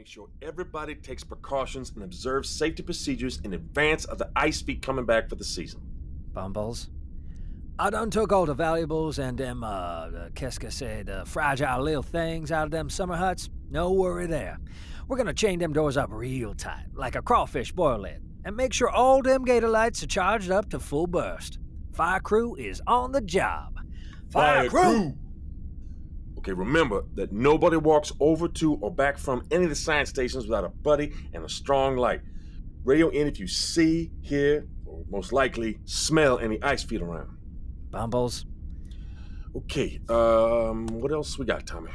make sure everybody takes precautions and observes safety procedures in advance of the ice feet coming back for the season. Bumbles. I done took all the valuables and them, fragile little things out of them summer huts. No worry there. We're gonna chain them doors up real tight, like a crawfish boil lid, and make sure all them gator lights are charged up to full burst. Fire crew is on the job. Fire crew! Okay, remember that nobody walks over to or back from any of the science stations without a buddy and a strong light. Radio in if you see, hear, or most likely smell any ice feet around. Bumbles. Okay, what else we got, Tommy?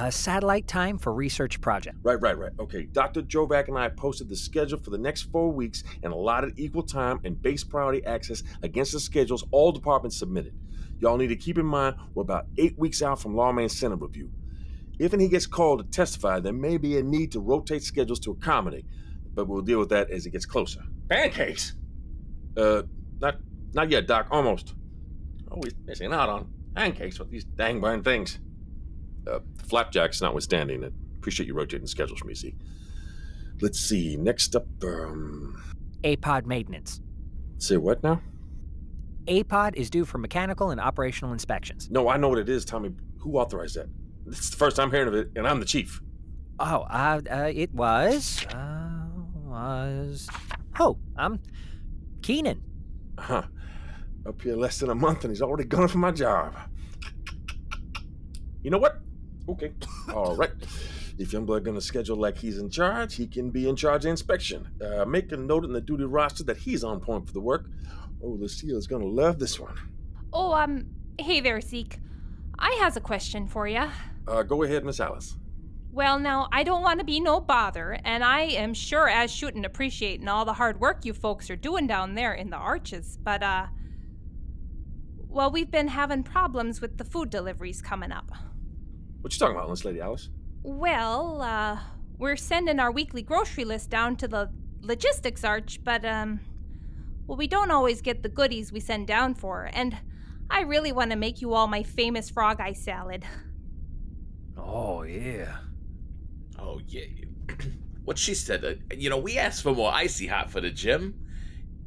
Satellite time for research project. Right. Okay, Dr. Jovac and I posted the schedule for the next 4 weeks and allotted equal time and base priority access against the schedules all departments submitted. Y'all need to keep in mind we're about 8 weeks out from Lawman Senate review. If and he gets called to testify, there may be a need to rotate schedules to accommodate, but we'll deal with that as it gets closer. Pancakes? Not yet, Doc, almost. Always missing out on pancakes with these dang darn things. Flapjacks notwithstanding, I appreciate you rotating schedules for me, Zeke. Let's see, next up, APOD maintenance. Say what now? APOD is due for mechanical and operational inspections. No, I know what it is, Tommy. Who authorized that? This is the first I'm hearing of it, and I'm the chief. It was... Keenan. Huh. Up here less than a month, and he's already gone for my job. You know what? Okay. All right. If Youngblood gonna schedule like he's in charge, he can be in charge of inspection. Make a note in the duty roster that he's on point for the work. Oh, Lucila's gonna love this one. Hey there, Zeke. I has a question for ya. Go ahead, Miss Alice. Well, now, I don't want to be no bother, and I am sure as shootin' appreciating all the hard work you folks are doing down there in the arches, but, we've been having problems with the food deliveries coming up. What you talking about, Miss Lady Alice? Well, we're sending our weekly grocery list down to the logistics arch, but, we don't always get the goodies we send down for, and I really want to make you all my famous frog eye salad. Oh, yeah. Oh, yeah. What she said, we asked for more icy hot for the gym,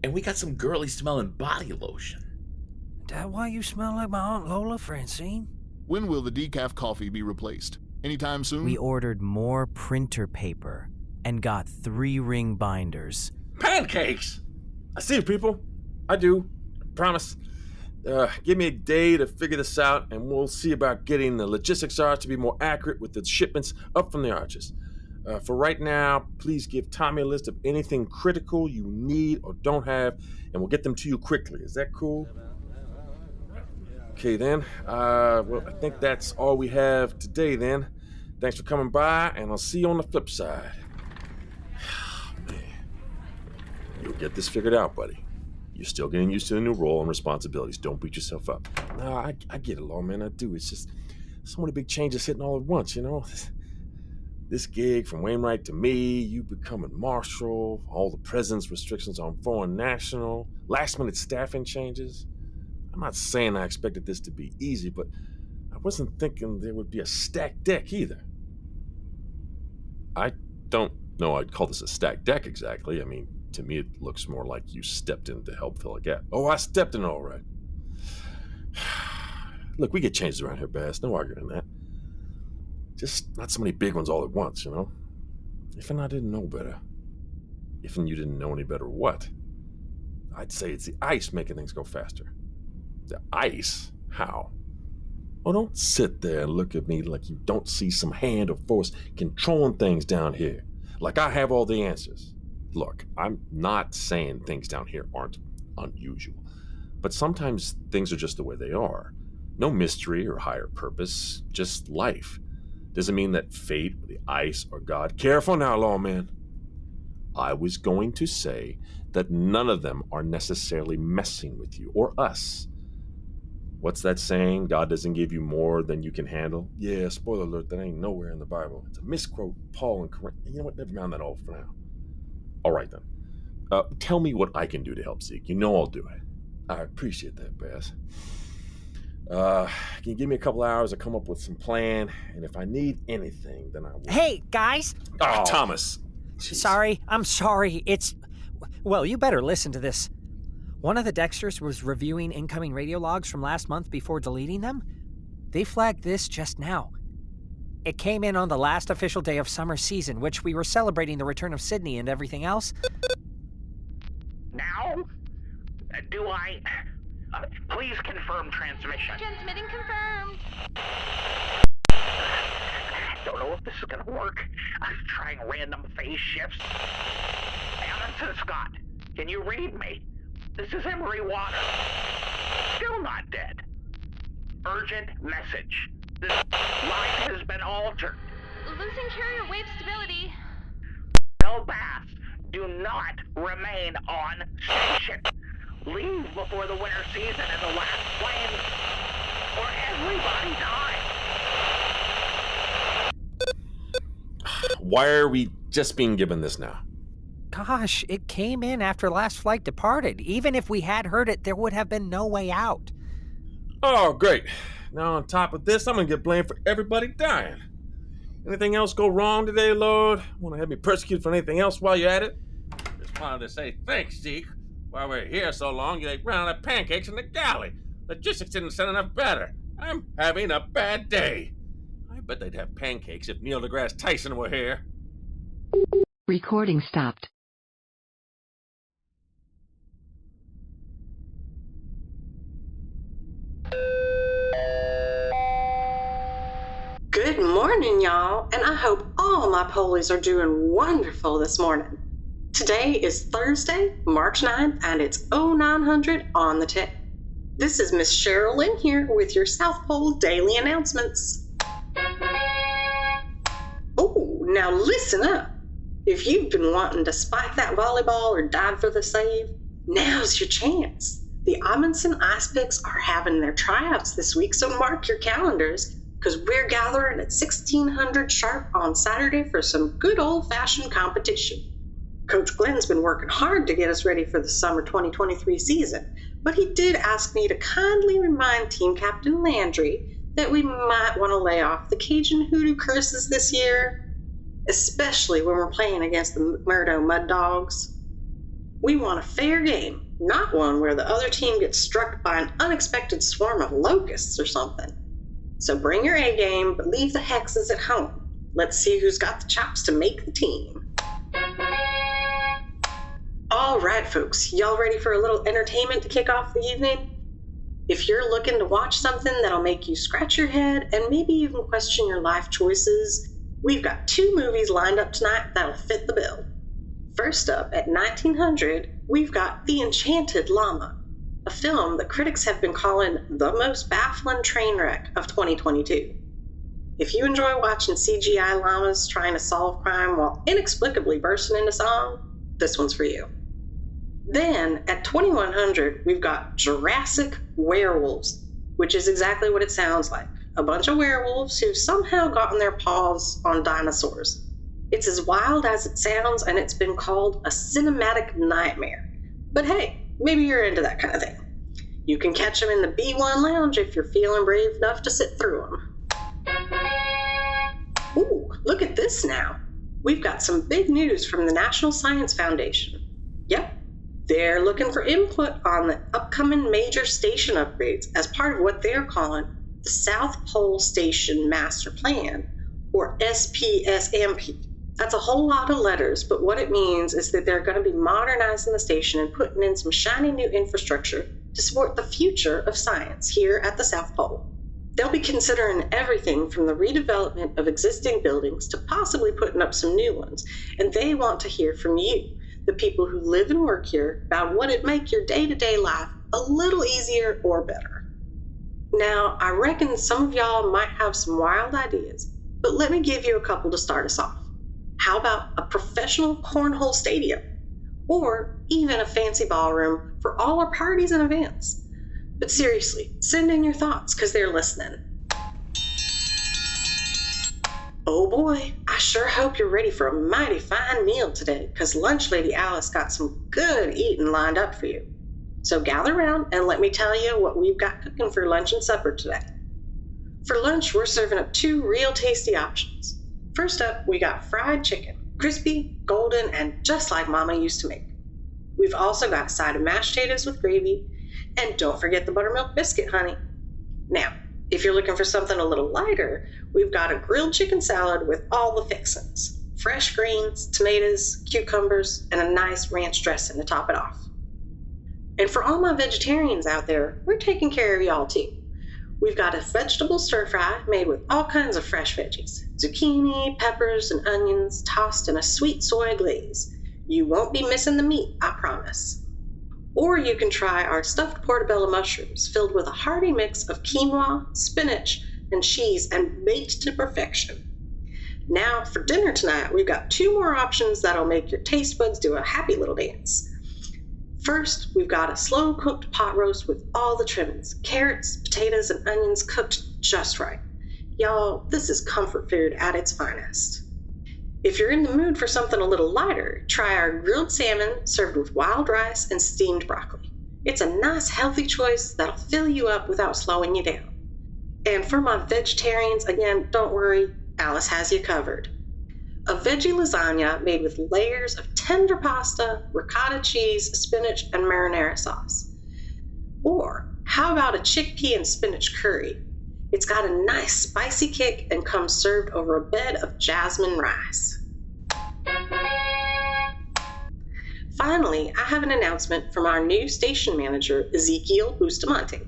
and we got some girly smelling body lotion. That why you smell like my Aunt Lola, Francine? When will the decaf coffee be replaced? Anytime soon? We ordered more printer paper and got 3-ring binders. Pancakes! I see you, people. I do. I promise. Give me a day to figure this out, and we'll see about getting the logistics arch to be more accurate with the shipments up from the arches. For right now, please give Tommy a list of anything critical you need or don't have, and we'll get them to you quickly. Is that cool? Okay, then. I think that's all we have today, then. Thanks for coming by, and I'll see you on the flip side. Man. You'll get this figured out, buddy. You're still getting used to the new role and responsibilities. Don't beat yourself up. No, I get it, Lawman. I do. It's just so many big changes hitting all at once, This gig from Wainwright to me, you becoming marshal, all the president's restrictions on foreign national, last-minute staffing changes. I'm not saying I expected this to be easy, but I wasn't thinking there would be a stacked deck either. I don't know I'd call this a stacked deck exactly. I mean, to me, it looks more like you stepped in to help fill a gap. Oh, I stepped in all right. Look, we get changes around here, Bass. No arguing that. Just not so many big ones all at once, If and I didn't know better. If and you didn't know any better what? I'd say it's the ice making things go faster. The ice? How? Oh, don't sit there and look at me like you don't see some hand or force controlling things down here. Like I have all the answers. Look, I'm not saying things down here aren't unusual, but sometimes things are just the way they are. No mystery or higher purpose, just life. Doesn't mean that fate or the ice or God... Careful now, Lawman. I was going to say that none of them are necessarily messing with you or us. What's that saying? God doesn't give you more than you can handle? Yeah, spoiler alert, that ain't nowhere in the Bible. It's a misquote, Paul and Corinth. You know what? Never mind that all for now. All right, then. Tell me what I can do to help Zeke. I'll do it. I appreciate that, Bass. Can you give me a couple hours to come up with some plan? And if I need anything, then I will. Hey, guys! Oh, Thomas. Jeez. Sorry, I'm sorry. Well, you better listen to this. One of the Dexters was reviewing incoming radio logs from last month before deleting them. They flagged this just now. It came in on the last official day of summer season, which we were celebrating the return of Sydney and everything else. Now? Do I... please confirm transmission. Transmitting confirmed. Don't know if this is gonna work. I'm trying random phase shifts. Amundsen Scott, can you read me? This is Emery Water. Still not dead. Urgent message. This line has been altered. Losing carrier wave stability. Tell Bass, do not remain on station. Leave before the winter season and the last plane, or everybody dies. Why are we just being given this now? Gosh, it came in after last flight departed. Even if we had heard it, there would have been no way out. Oh, great. Now on top of this, I'm gonna get blamed for everybody dying. Anything else go wrong today, Lord? Want to have me persecuted for anything else while you're at it? Just wanted to say thanks, Zeke. While we're here so long, you ate round of pancakes in the galley. Logistics didn't send enough batter. I'm having a bad day. I bet they'd have pancakes if Neil deGrasse Tyson were here. Recording stopped. Good morning, y'all, and I hope all my polies are doing wonderful this morning. Today is Thursday, March 9th, and it's 0900 on the tip. This is Miss Cheryl Lynn here with your South Pole Daily Announcements. Oh, now listen up. If you've been wanting to spike that volleyball or dive for the save, now's your chance. The Amundsen Ice Picks are having their tryouts this week, so mark your calendars, because we're gathering at 1600 sharp on Saturday for some good old-fashioned competition. Coach Glenn's been working hard to get us ready for the summer 2023 season, but he did ask me to kindly remind Team Captain Landry that we might want to lay off the Cajun hoodoo curses this year, especially when we're playing against the McMurdo Mud Dogs. We want a fair game, not one where the other team gets struck by an unexpected swarm of locusts or something. So bring your A game, but leave the hexes at home. Let's see who's got the chops to make the team. All right, folks, y'all ready for a little entertainment to kick off the evening? If you're looking to watch something that'll make you scratch your head and maybe even question your life choices, we've got 2 movies lined up tonight that'll fit the bill. First up, at 1900, we've got The Enchanted Llama, a film that critics have been calling the most baffling train wreck of 2022. If you enjoy watching CGI llamas trying to solve crime while inexplicably bursting into song, this one's for you. Then, at 2100, we've got Jurassic Werewolves, which is exactly what it sounds like. A bunch of werewolves who've somehow gotten their paws on dinosaurs. It's as wild as it sounds, and it's been called a cinematic nightmare. But hey, maybe you're into that kind of thing. You can catch them in the B1 Lounge if you're feeling brave enough to sit through them. Ooh, look at this now. We've got some big news from the National Science Foundation. Yep, they're looking for input on the upcoming major station upgrades as part of what they're calling the South Pole Station Master Plan, or SPSMP. That's a whole lot of letters, but what it means is that they're going to be modernizing the station and putting in some shiny new infrastructure to support the future of science here at the South Pole. They'll be considering everything from the redevelopment of existing buildings to possibly putting up some new ones, and they want to hear from you, the people who live and work here, about what it'd make your day-to-day life a little easier or better. Now, I reckon some of y'all might have some wild ideas, but let me give you a couple to start us off. How about a professional cornhole stadium? Or even a fancy ballroom for all our parties and events? But seriously, send in your thoughts, because they're listening. Oh boy, I sure hope you're ready for a mighty fine meal today, because Lunch Lady Alice got some good eating lined up for you. So gather around and let me tell you what we've got cooking for lunch and supper today. For lunch, we're serving up 2 real tasty options. First up, we got fried chicken, crispy, golden, and just like Mama used to make. We've also got a side of mashed potatoes with gravy, and don't forget the buttermilk biscuit, honey. Now, if you're looking for something a little lighter, we've got a grilled chicken salad with all the fixings. Fresh greens, tomatoes, cucumbers, and a nice ranch dressing to top it off. And for all my vegetarians out there, we're taking care of y'all too. We've got a vegetable stir-fry made with all kinds of fresh veggies. Zucchini, peppers, and onions tossed in a sweet soy glaze. You won't be missing the meat, I promise. Or you can try our stuffed portobello mushrooms filled with a hearty mix of quinoa, spinach, and cheese and baked to perfection. Now, for dinner tonight, we've got 2 more options that'll make your taste buds do a happy little dance. First, we've got a slow-cooked pot roast with all the trimmings, carrots, potatoes, and onions cooked just right. Y'all, this is comfort food at its finest. If you're in the mood for something a little lighter, try our grilled salmon served with wild rice and steamed broccoli. It's a nice, healthy choice that'll fill you up without slowing you down. And for my vegetarians, again, don't worry, Alice has you covered. A veggie lasagna made with layers of tender pasta, ricotta cheese, spinach, and marinara sauce. Or how about a chickpea and spinach curry? It's got a nice spicy kick and comes served over a bed of jasmine rice. Finally, I have an announcement from our new station manager, Ezekiel Bustamante.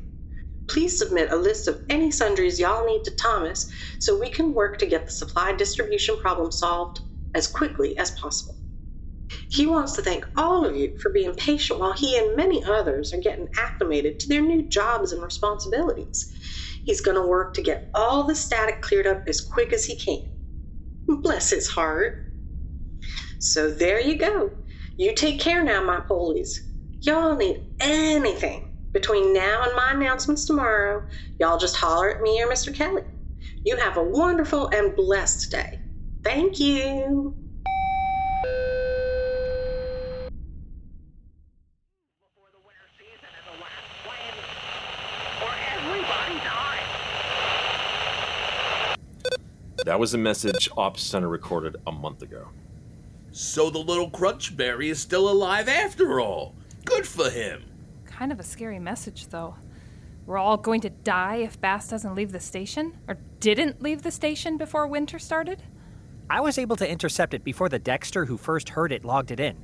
Please submit a list of any sundries y'all need to Thomas so we can work to get the supply distribution problem solved as quickly as possible. He wants to thank all of you for being patient while he and many others are getting acclimated to their new jobs and responsibilities. He's going to work to get all the static cleared up as quick as he can. Bless his heart. So there you go. You take care now, my polies. Y'all need anything between now and my announcements tomorrow, y'all just holler at me or Mr. Kelly. You have a wonderful and blessed day. Thank you. Before the winter season and the last flames, or everybody dies. That was a message Ops Center recorded a month ago. So the little Crunchberry is still alive after all. Good for him. Kind of a scary message, though. We're all going to die if Bass doesn't leave the station? Or didn't leave the station before winter started? I was able to intercept it before the Dexter who first heard it logged it in.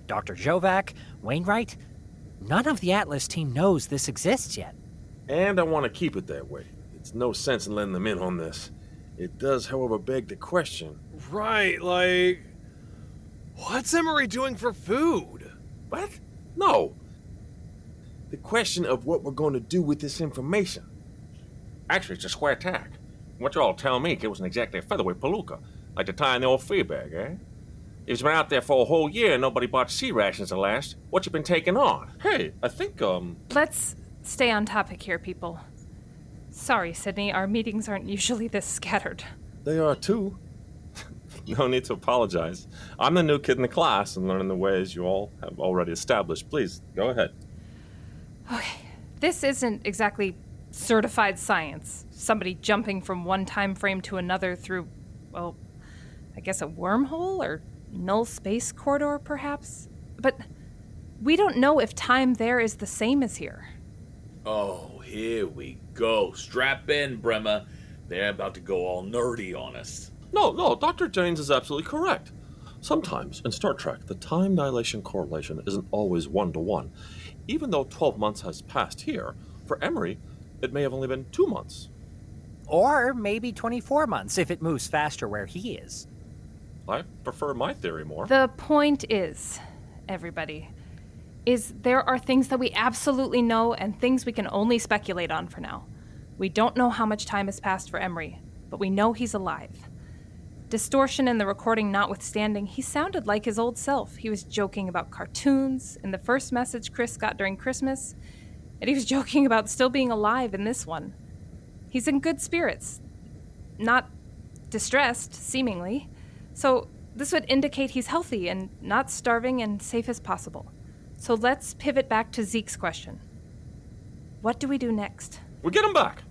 Dr. Jovac, Wainwright, none of the Atlas team knows this exists yet. And I want to keep it that way. It's no sense in letting them in on this. It does, however, beg the question. Right, like, what's Emery doing for food? What? No. The question of what we're going to do with this information. Actually, it's a square tack. What y'all tell me, it wasn't exactly a featherweight palooka, like the tie in the old free bag, eh? If it's been out there for a whole year and nobody bought sea rations at last, what you been taking on? Hey, I think, Let's stay on topic here, people. Sorry, Sydney, our meetings aren't usually this scattered. They are too. No need to apologize. I'm the new kid in the class and learning the ways you all have already established. Please, go ahead. Okay, this isn't exactly certified science. Somebody jumping from one time frame to another through, well, I guess a wormhole or null space corridor, perhaps? But we don't know if time there is the same as here. Oh, here we go. Strap in, Bremer. They're about to go all nerdy on us. No, Dr. Janes is absolutely correct. Sometimes, in Star Trek, the time dilation correlation isn't always 1-to-1. Even though 12 months has passed here, for Emery, it may have only been 2 months. Or maybe 24 months if it moves faster where he is. I prefer my theory more. The point is, everybody, is there are things that we absolutely know and things we can only speculate on for now. We don't know how much time has passed for Emery, but we know he's alive. Distortion in the recording notwithstanding, he sounded like his old self. He was joking about cartoons in the first message Chris got during Christmas, and he was joking about still being alive in this one. He's in good spirits. Not distressed, seemingly. So this would indicate he's healthy and not starving and safe as possible. So let's pivot back to Zeke's question. What do we do next? We get them back.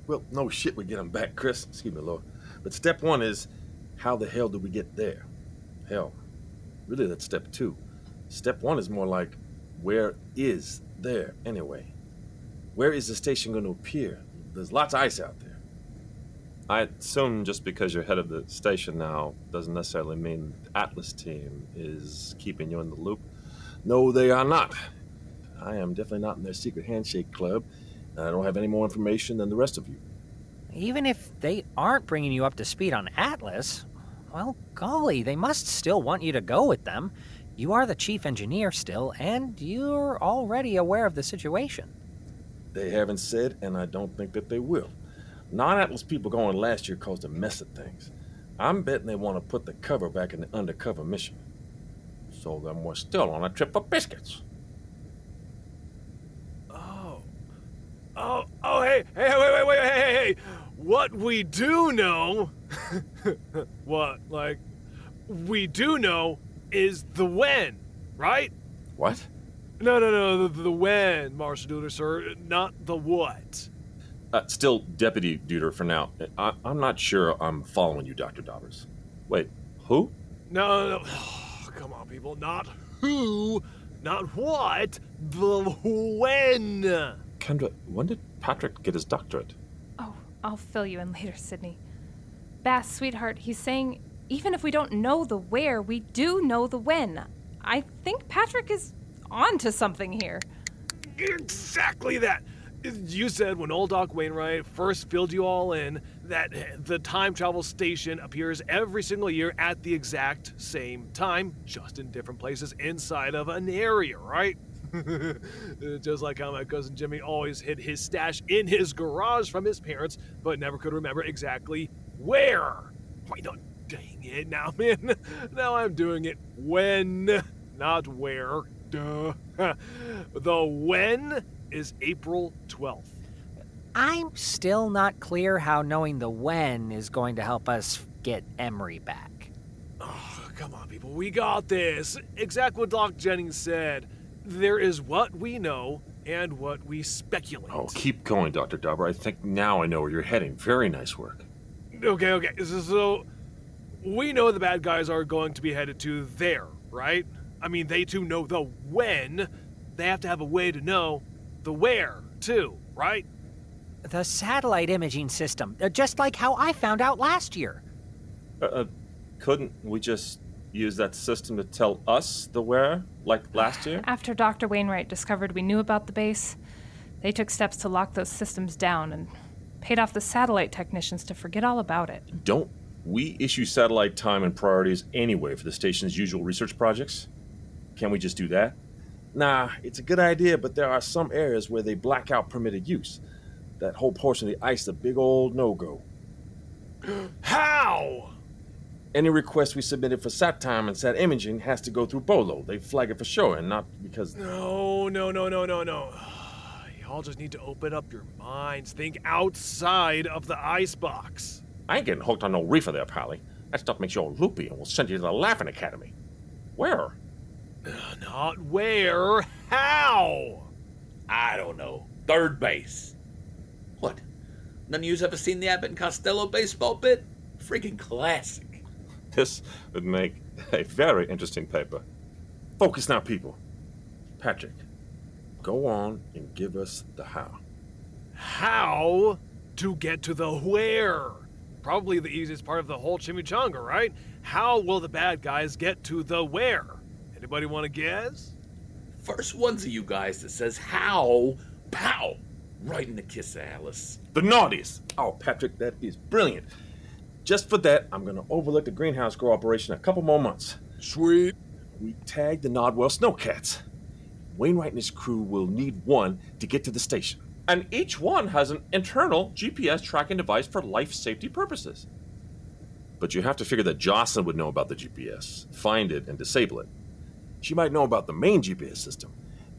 Well, no shit, we get them back, Chris. Excuse me, Lord. But step one is, how the hell do we get there? Hell, really, that's step two. Step one is more like, where is there anyway? Where is the station going to appear? There's lots of ice out there. I assume just because you're head of the station now doesn't necessarily mean the Atlas team is keeping you in the loop. No, they are not. I am definitely not in their secret handshake club, and I don't have any more information than the rest of you. Even if they aren't bringing you up to speed on Atlas, well, golly, they must still want you to go with them. You are the chief engineer still, and you're already aware of the situation. They haven't said, and I don't think that they will. Non-Atlas people going last year caused a mess of things. I'm betting they want to put the cover back in the undercover mission. So then we're still on a trip for biscuits. Hey, wait, hey. What we do know, we do know is the when, right? What? No, the when, Marshal Duder, sir, not the what. Still Deputy Duder for now. I'm not sure I'm following you, Dr. Daubers. Wait, who? No. Come on, people. Not who, not what, the when. Kendra, when did Patrick get his doctorate? Oh, I'll fill you in later, Sydney. Bass, sweetheart, he's saying even if we don't know the where, we do know the when. I think Patrick is on to something here. Exactly that. You said when old Doc Wainwright first filled you all in that the time travel station appears every single year at the exact same time, just in different places inside of an area, right? Just like how my cousin Jimmy always hid his stash in his garage from his parents, but never could remember exactly where. Wait, no, dang it now, man. Now I'm doing it when, not where. Duh. The when is April 12th. I'm still not clear how knowing the when is going to help us get Emery back. Oh, come on, people. We got this. Exactly what Doc Jennings said. There is what we know and what we speculate. Oh, keep going, Dr. Dauber. I think now I know where you're heading. Very nice work. Okay. So, we know the bad guys are going to be headed to there, right? I mean, they too know the when. They have to have a way to know the where, too, right? The satellite imaging system, just like how I found out last year. Couldn't we just use that system to tell us the where, like last year? After Dr. Wainwright discovered we knew about the base, they took steps to lock those systems down and paid off the satellite technicians to forget all about it. Don't we issue satellite time and priorities anyway for the station's usual research projects? Can't we just do that? Nah, it's a good idea, but there are some areas where they black out permitted use. That whole portion of the ice is a big old no-go. How? Any request we submitted for sat time and sat imaging has to go through BOLO. They flag it for sure, and not because... No. Y'all just need to open up your minds. Think outside of the icebox. I ain't getting hooked on no reefer there, Pally. That stuff makes you all loopy and will send you to the Laughing Academy. Where? Not where. How? I don't know. Third base. What? None of you's ever seen the Abbott and Costello baseball bit? Freaking classic. This would make a very interesting paper. Focus now, people. Patrick, go on and give us the how. How to get to the where? Probably the easiest part of the whole chimichanga, right? How will the bad guys get to the where? Anybody want to guess? First ones of you guys that says how, pow, right in the kiss of Alice. The naughtiest. Oh, Patrick, that is brilliant. Just for that, I'm going to overlook the greenhouse grow operation a couple more months. Sweet. We tagged the Nodwell Snowcats. Wainwright and his crew will need one to get to the station. And each one has an internal GPS tracking device for life safety purposes. But you have to figure that Jocelyn would know about the GPS, find it, and disable it. She might know about the main GPS system,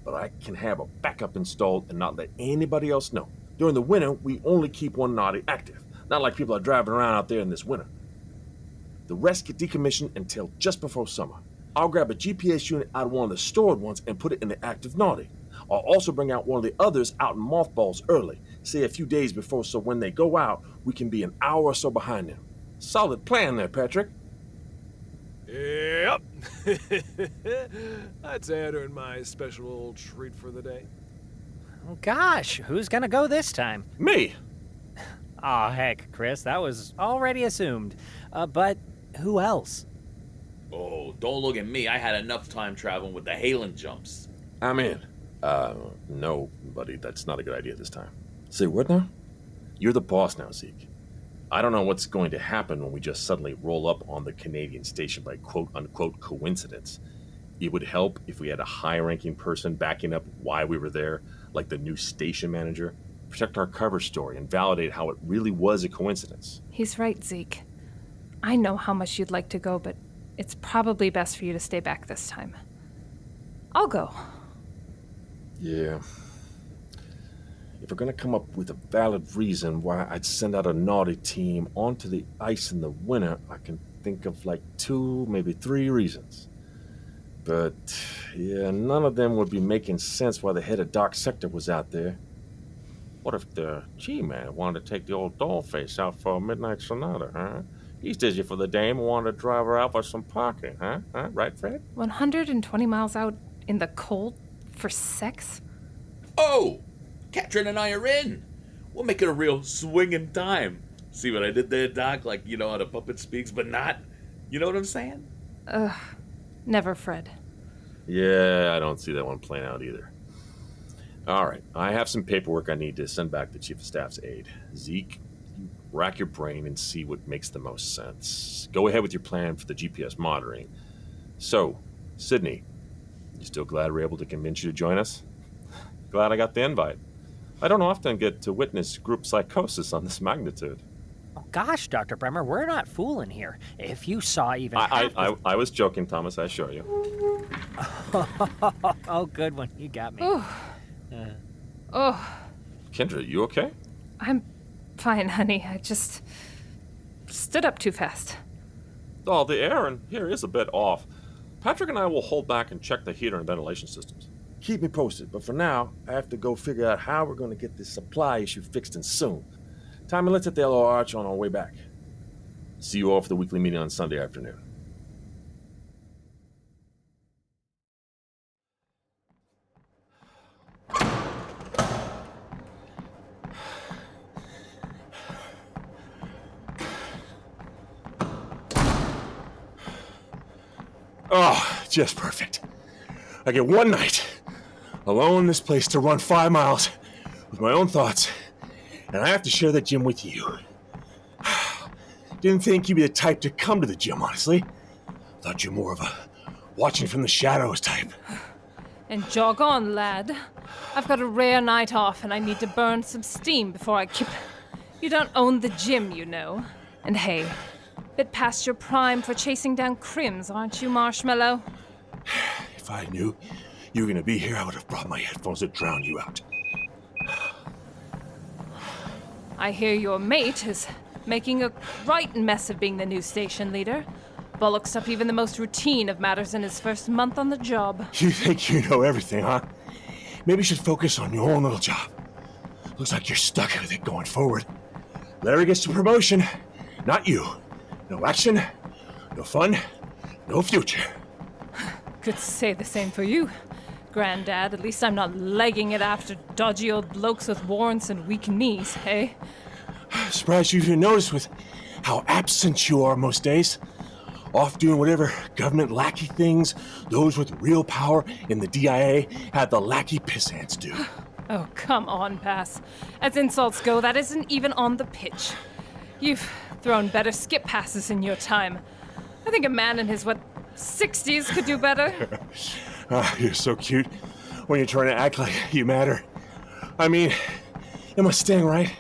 but I can have a backup installed and not let anybody else know. During the winter, we only keep one Noddy active, not like people are driving around out there in this winter. The rest get decommissioned until just before summer. I'll grab a GPS unit out of one of the stored ones and put it in the active naughty. I'll also bring out one of the others out in mothballs early, say a few days before, so when they go out, we can be an hour or so behind them. Solid plan there, Patrick. Yep. I'd say I'd earned my special treat for the day. Oh, gosh, who's gonna go this time? Me. Aw, heck, Chris, that was already assumed. But who else? Oh, don't look at me. I had enough time traveling with the Halen jumps. I'm in. No, buddy, that's not a good idea this time. Say what now? You're the boss now, Zeke. I don't know what's going to happen when we just suddenly roll up on the Canadian station by quote-unquote coincidence. It would help if we had a high-ranking person backing up why we were there, like the new station manager, protect our cover story and validate how it really was a coincidence. He's right, Zeke. I know how much you'd like to go, but it's probably best for you to stay back this time. I'll go. Yeah. If we're gonna come up with a valid reason why I'd send out a naughty team onto the ice in the winter, I can think of like 2, maybe 3 reasons. But, yeah, none of them would be making sense why the head of Dark Sector was out there. What if the G-Man wanted to take the old dollface out for a midnight sonata, huh? He's dizzy for the dame and wanted to drive her out for some parking, huh? Right, Fred? 120 miles out in the cold for sex? Oh! Katrin and I are in. We'll make it a real swinging time. See what I did there, Doc? Like, you know how the puppet speaks, but not. You know what I'm saying? Never, Fred. Yeah, I don't see that one playing out either. All right, I have some paperwork I need to send back to Chief of Staff's aide. Zeke, you rack your brain and see what makes the most sense. Go ahead with your plan for the GPS monitoring. So, Sydney, you still glad we're able to convince you to join us? Glad I got the invite. I don't often get to witness group psychosis on this magnitude. Oh, gosh, Dr. Bremer, we're not fooling here. If you saw even I was joking, Thomas, I assure you. Oh, good one. You got me. Kendra, you okay? I'm fine, honey. I just stood up too fast. Oh, the air in here is a bit off. Patrick and I will hold back and check the heater and ventilation systems. Keep me posted, but for now, I have to go figure out how we're going to get this supply issue fixed and soon. Time and let's hit the Yellow Arch on our way back. See you all for the weekly meeting on Sunday afternoon. Oh, just perfect. I get one night alone in this place to run 5 miles with my own thoughts, and I have to share that gym with you. Didn't think you'd be the type to come to the gym, honestly. Thought you're more of a watching from the shadows type. And jog on, lad. I've got a rare night off and I need to burn some steam before I keep... You don't own the gym, you know. And hey, bit past your prime for chasing down crims, aren't you, Marshmallow? If I knew you were gonna be here, I would have brought my headphones to drown you out. I hear your mate is making a right mess of being the new station leader. Bollocks up even the most routine of matters in his first month on the job. You think you know everything, huh? Maybe you should focus on your own little job. Looks like you're stuck with it going forward. Larry gets the promotion, not you. No action, no fun, no future. Could say the same for you, Granddad. At least I'm not legging it after dodgy old blokes with warrants and weak knees, hey? Surprised you didn't notice with how absent you are most days. Off doing whatever government lackey things those with real power in the DIA had the lackey pissants do. Oh, come on, Bass. As insults go, that isn't even on the pitch. You've thrown better skip passes in your time. I think a man in his, 60s could do better. You're so cute when you're trying to act like you matter. I mean, it must sting, right?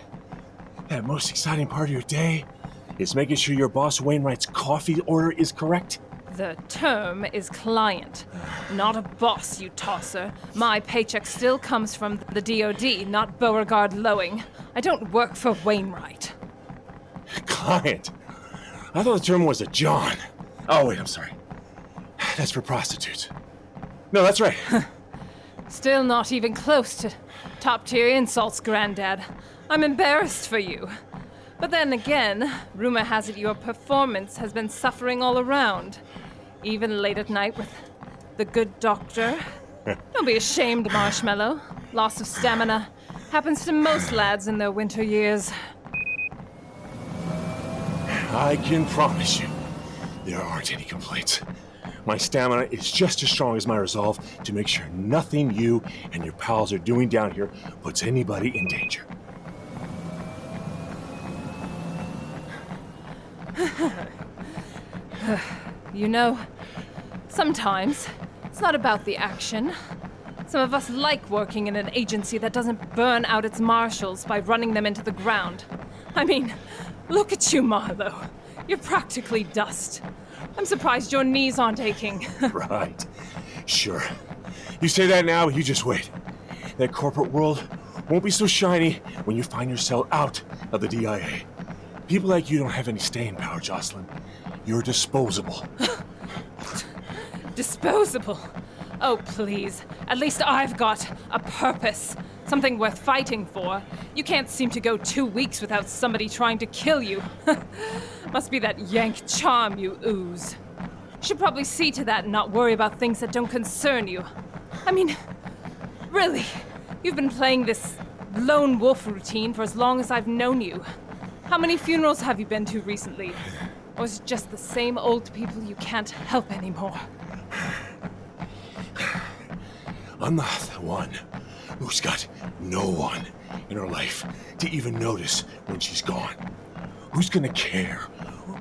That most exciting part of your day is making sure your boss Wainwright's coffee order is correct. The term is client, not a boss, you tosser. My paycheck still comes from the DOD, not Beauregard Lowing. I don't work for Wainwright. Client? I thought the term was a John. Oh, wait, I'm sorry. That's for prostitutes. No, that's right. Still not even close to top-tier insults, Granddad. I'm embarrassed for you. But then again, rumor has it your performance has been suffering all around. Even late at night with the good doctor. Don't be ashamed, Marshmallow. Loss of stamina happens to most lads in their winter years. I can promise you, there aren't any complaints. My stamina is just as strong as my resolve to make sure nothing you and your pals are doing down here puts anybody in danger. You know, sometimes it's not about the action. Some of us like working in an agency that doesn't burn out its marshals by running them into the ground. I mean, look at you, Marlowe. You're practically dust. I'm surprised your knees aren't aching. Right. Sure. You say that now, you just wait. That corporate world won't be so shiny when you find yourself out of the DIA. People like you don't have any staying power, Joyclyn. You're disposable. Disposable? Oh, please. At least I've got a purpose. Something worth fighting for. You can't seem to go 2 weeks without somebody trying to kill you. Must be that Yank charm you ooze. Should probably see to that and not worry about things that don't concern you. I mean, really, you've been playing this lone wolf routine for as long as I've known you. How many funerals have you been to recently? Or is it just the same old people you can't help anymore? I'm not the one who's got no one in her life to even notice when she's gone. Who's gonna care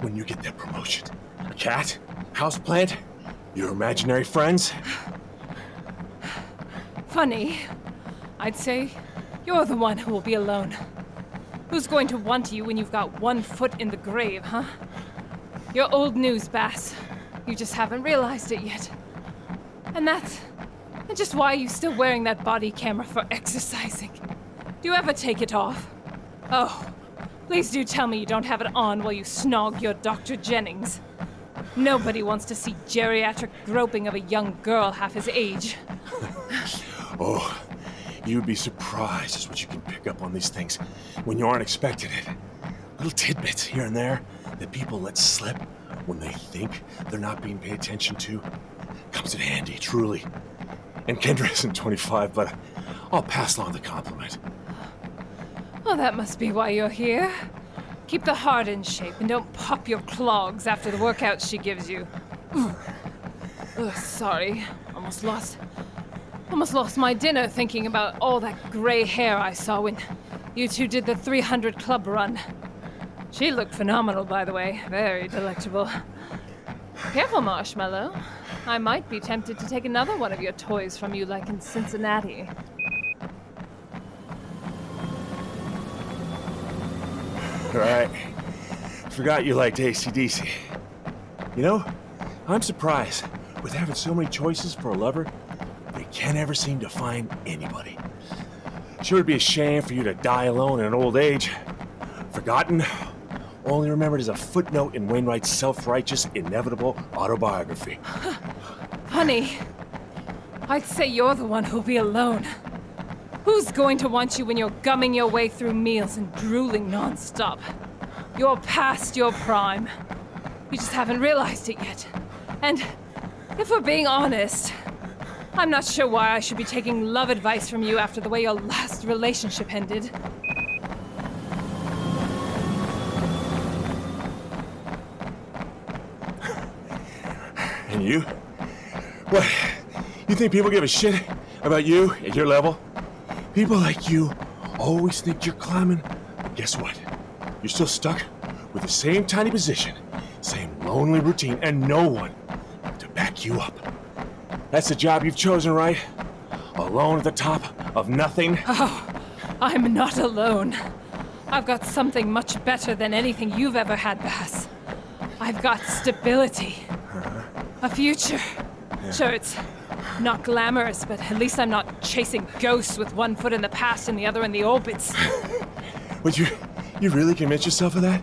when you get that promotion? A cat? Houseplant? Your imaginary friends? Funny. I'd say you're the one who will be alone. Who's going to want you when you've got 1 foot in the grave, huh? You're old news, Bass. You just haven't realized it yet. And that's just why you're still wearing that body camera for exercising. Do you ever take it off? Oh, please do tell me you don't have it on while you snog your Dr. Jennings. Nobody wants to see geriatric groping of a young girl half his age. Oh, you'd be surprised as what you can pick up on these things when you aren't expecting it. Little tidbits here and there that people let slip when they think they're not being paid attention to. Comes in handy, truly. And Kendra isn't 25, but I'll pass along the compliment. Well, that must be why you're here. Keep the heart in shape and don't pop your clogs after the workouts she gives you. Ugh, sorry. Almost lost my dinner thinking about all that gray hair I saw when you two did the 300 club run. She looked phenomenal, by the way. Very delectable. Careful, Marshmallow. I might be tempted to take another one of your toys from you like in Cincinnati. Right. Forgot you liked AC/DC. You know, I'm surprised. With having so many choices for a lover, they can't ever seem to find anybody. Sure would be a shame for you to die alone in an old age. Forgotten, only remembered as a footnote in Wainwright's self-righteous, inevitable autobiography. Honey, I'd say you're the one who'll be alone. Who's going to want you when you're gumming your way through meals and drooling nonstop? You're past your prime. You just haven't realized it yet. And if we're being honest, I'm not sure why I should be taking love advice from you after the way your last relationship ended. And you? What? You think people give a shit about you at your level? People like you always think you're climbing, but guess what? You're still stuck with the same tiny position, same lonely routine, and no one to back you up. That's the job you've chosen, right? Alone at the top of nothing? Oh, I'm not alone. I've got something much better than anything you've ever had, Bass. I've got stability. A future. Sure, it's not glamorous, but at least I'm not chasing ghosts with 1 foot in the past and the other in the orbits. Would you really convince yourself of that?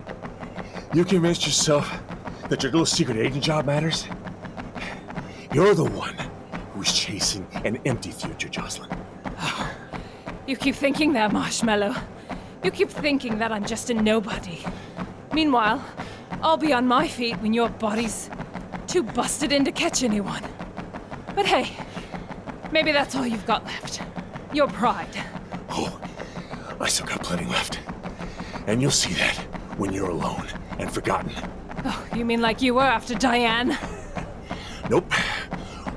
You convinced yourself that your little secret agent job matters? You're the one who's chasing an empty future, Joyclyn. Oh, you keep thinking that, Marshmallow. You keep thinking that I'm just a nobody. Meanwhile, I'll be on my feet when your body's too busted in to catch anyone. But hey, maybe that's all you've got left. Your pride. Oh, I still got plenty left. And you'll see that when you're alone and forgotten. Oh, you mean like you were after Diane? Nope.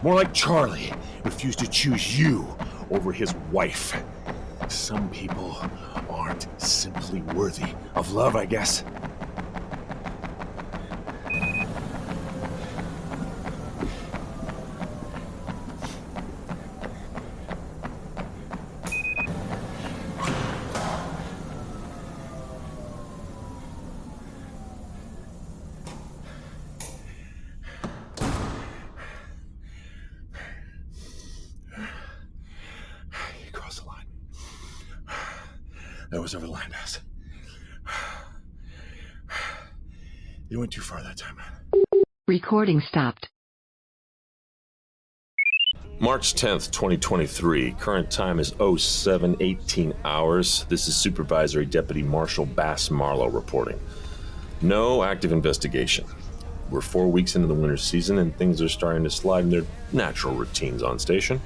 More like Charlie refused to choose you over his wife. Some people aren't simply worthy of love, I guess. That was over the lighthouse. You went too far that time. Recording stopped. March 10th, 2023. Current time is 07:18 hours. This is Supervisory Deputy Marshal Bass Marlowe reporting. No active investigation. We're 4 weeks into the winter season and things are starting to slide in their natural routines on station.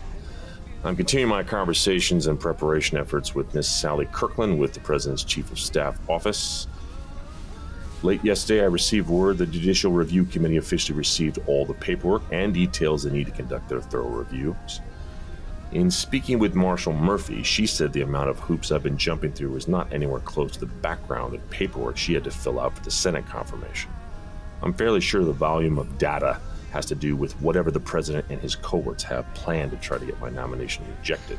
I'm continuing my conversations and preparation efforts with Miss Sally Kirkland with the President's Chief of Staff Office. Late yesterday, I received word the Judicial Review Committee officially received all the paperwork and details they need to conduct their thorough reviews. In speaking with Marshal Murphy, she said the amount of hoops I've been jumping through was not anywhere close to the background and paperwork she had to fill out for the Senate confirmation. I'm fairly sure the volume of data has to do with whatever the president and his cohorts have planned to try to get my nomination rejected.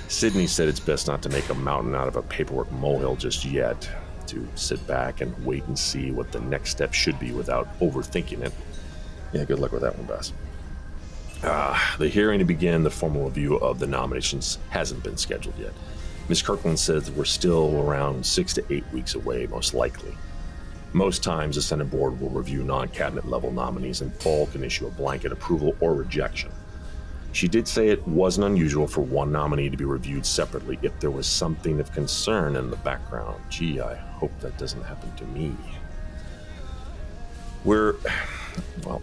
Sydney said it's best not to make a mountain out of a paperwork molehill just yet, to sit back and wait and see what the next step should be without overthinking it. Yeah, good luck with that one, Bass. The hearing to begin the formal review of the nominations hasn't been scheduled yet. Ms. Kirkland says we're still around 6 to 8 weeks away, most likely. Most times, the Senate board will review non-cabinet level nominees and all can issue a blanket approval or rejection. She did say it wasn't unusual for one nominee to be reviewed separately if there was something of concern in the background. Gee, I hope that doesn't happen to me.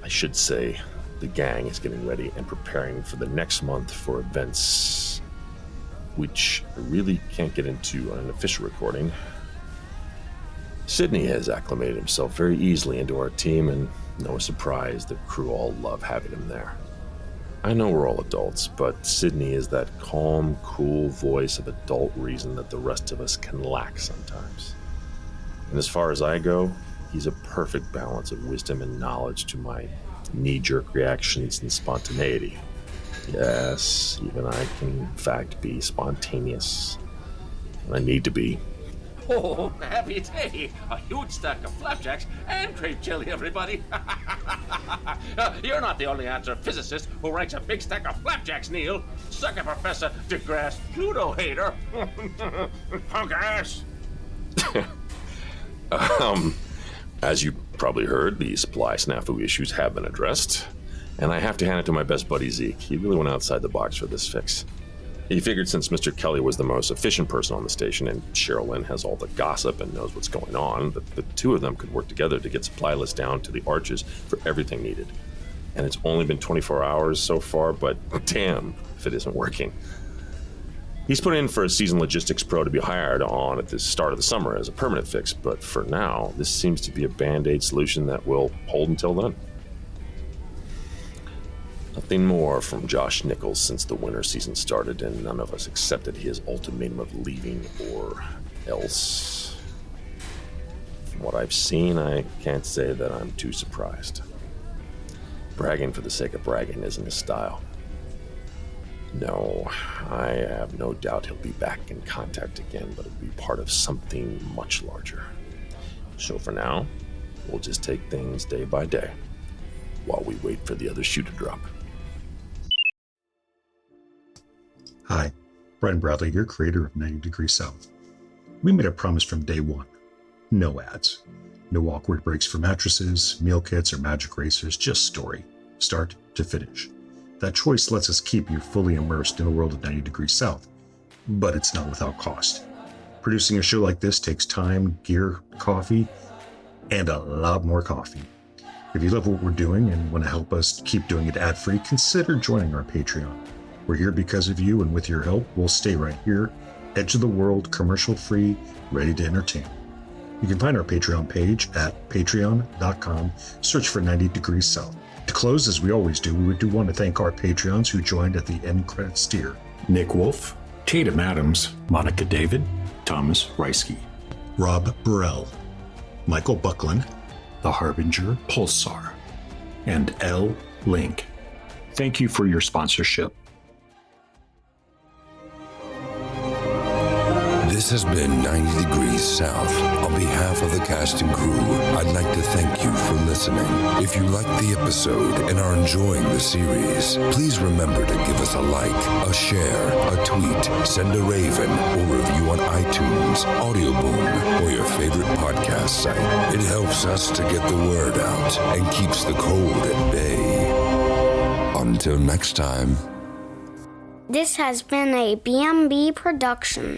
I should say, the gang is getting ready and preparing for the next month for events, which I really can't get into on an official recording. Sydney has acclimated himself very easily into our team, and no surprise, the crew all love having him there. I know we're all adults, but Sydney is that calm, cool voice of adult reason that the rest of us can lack sometimes. And as far as I go, he's a perfect balance of wisdom and knowledge to my knee-jerk reactions and spontaneity. Yes, even I can in fact be spontaneous. And I need to be. Oh, happy day! A huge stack of flapjacks and grape jelly, everybody! You're not the only astrophysicist who writes a big stack of flapjacks, Neil! Sucker Professor DeGrasse Pluto hater! Punk ass! As you probably heard, the supply snafu issues have been addressed, and I have to hand it to my best buddy Zeke. He really went outside the box for this fix. He figured since Mr. Kelly was the most efficient person on the station and Cheryl Lynn has all the gossip and knows what's going on, that the two of them could work together to get supply lists down to the arches for everything needed. And it's only been 24 hours so far, but damn if it isn't working. He's put in for a seasoned logistics pro to be hired on at the start of the summer as a permanent fix, but for now, this seems to be a band-aid solution that will hold until then. Nothing more from Josh Nichols since the winter season started, and none of us accepted his ultimatum of leaving or else. From what I've seen, I can't say that I'm too surprised. Bragging for the sake of bragging isn't his style. No, I have no doubt he'll be back in contact again, but it'll be part of something much larger. So for now, we'll just take things day by day while we wait for the other shoe to drop. Hi, Brian Bradley here, creator of 90 Degrees South. We made a promise from day one. No ads. No awkward breaks for mattresses, meal kits, or magic racers, just story. Start to finish. That choice lets us keep you fully immersed in the world of 90 Degrees South, but it's not without cost. Producing a show like this takes time, gear, coffee, and a lot more coffee. If you love what we're doing and want to help us keep doing it ad-free, consider joining our Patreon. We're here because of you, and with your help, we'll stay right here, edge of the world, commercial-free, ready to entertain. You can find our Patreon page at patreon.com. Search for 90 Degrees South. To close, as we always do, we do want to thank our Patreons who joined at the end credits tier. Nick Wolf, Tatum Adams, Monica David, Thomas Reisky, Rob Burrell, Michael Buckland, The Harbinger Pulsar, and L. Link. Thank you for your sponsorship. This has been 90 Degrees South. On behalf of the cast and crew, I'd like to thank you for listening. If you liked the episode and are enjoying the series, please remember to give us a like, a share, a tweet, send a raven, or review on iTunes, Audioboom, or your favorite podcast site. It helps us to get the word out and keeps the cold at bay. Until next time. This has been a BMB Production.